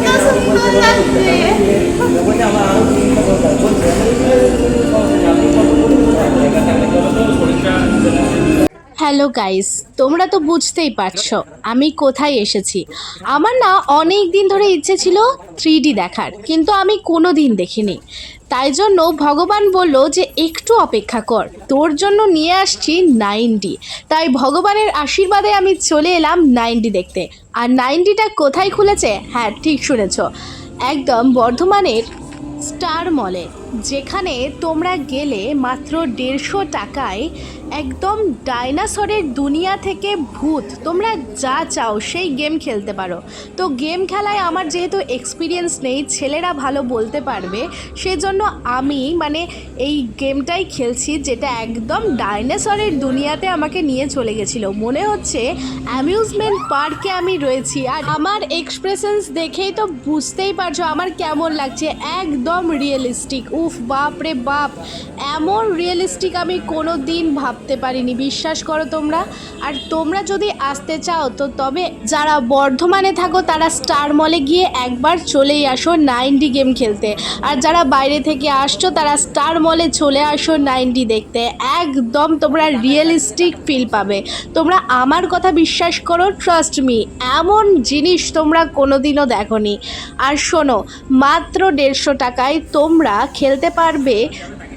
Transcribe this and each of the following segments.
কত সুন্দর লাগছে। হ্যালো গাইস, তোমরা তো বুঝতেই পারছো আমি কোথায় এসেছি। আমার না অনেক দিন ধরে ইচ্ছে ছিল 3D দেখার, কিন্তু আমি কোনো দিন দেখিনি। তাই জন্য ভগবান বলল যে একটু অপেক্ষা কর, তোর জন্য নিয়ে আসছি 9D। তাই ভগবানের আশীর্বাদে আমি চলে এলাম 9D দেখতে। আর 9Dটা কোথায় খুলেছে? হ্যাঁ, ঠিক শুনেছ, একদম বর্ধমানের স্টার মলে, যেখানে তোমরা গেলে মাত্র 150 টাকায় একদম ডাইনোসরের দুনিয়া থেকে ভূত, তোমরা যা চাও সেই গেম খেলতে পারো। তো গেম খেলায় আমার যেহেতু এক্সপিরিয়েন্স নেই, ছেলেরা ভালো বলতে পারবে, সেজন্য আমি এই গেমটাই খেলছি, যেটা একদম ডাইনোসরের দুনিয়াতে আমাকে নিয়ে চলে গেছিলো। মনে হচ্ছে অ্যামিউজমেন্ট পার্কে আমি রয়েছি। আর আমার এক্সপ্রেশনস দেখেই তো বুঝতেই পারছো আমার কেমন লাগছে, একদম রিয়েলিস্টিক। উফ, বাপ রে বাপ, এমন রিয়েলিস্টিক আমি কোনো দিন ভাবতে পারিনি, বিশ্বাস করো তোমরা। আর তোমরা যদি আসতে চাও তো তবে যারা বর্ধমানে থাকো তারা স্টার মলে গিয়ে একবার চলেই আসো 9D গেম খেলতে। আর যারা বাইরে থেকে আসছো তারা স্টার মলে চলে আসো 9D দেখতে। একদম তোমরা রিয়েলিস্টিক ফিল পাবে। তোমরা আমার কথা বিশ্বাস করো, ট্রাস্ট মি, এমন জিনিস তোমরা কোনোদিনও দেখোনি। আর শোনো, মাত্র 150 টাকায় তোমরা খেলতে পারবে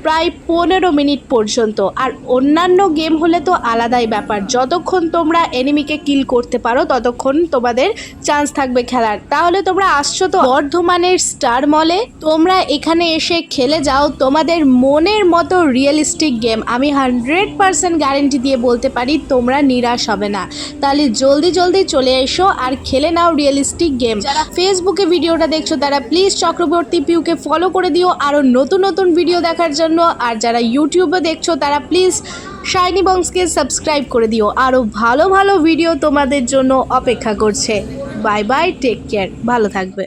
প্রায় 15 মিনিট পর্যন্ত। আর অন্যান্য গেম হলে তো আলাদাই ব্যাপার, যতক্ষণ তোমরা এনিমিকে কিল করতে পারো ততক্ষণ তোমাদের চান্স থাকবে খেলার। তাহলে তোমরা আসছো তো বর্ধমানের স্টার মলে, তোমরা এখানে এসে খেলে যাও তোমাদের মনের মতো রিয়েলিস্টিক গেম। আমি 100% গ্যারেন্টি দিয়ে বলতে পারি তোমরা নিরাশ হবে না। তাহলে জলদি জলদি চলে এসো আর খেলে নাও রিয়েলিস্টিক গেম। যারা ফেসবুকে ভিডিওটা দেখছো তারা প্লিজ চক্রবর্তী পিউকে ফলো করে দিও আরও নতুন নতুন ভিডিও দেখার জন্য। আর যারা ইউটিউবে দেখছো তারা প্লিজ শাইনি বংসকে সাবস্ক্রাইব করে দিও, আরও ভালো ভালো ভিডিও তোমাদের জন্য অপেক্ষা করছে। বাই বাই, টেক কেয়ার, ভালো থাকবে।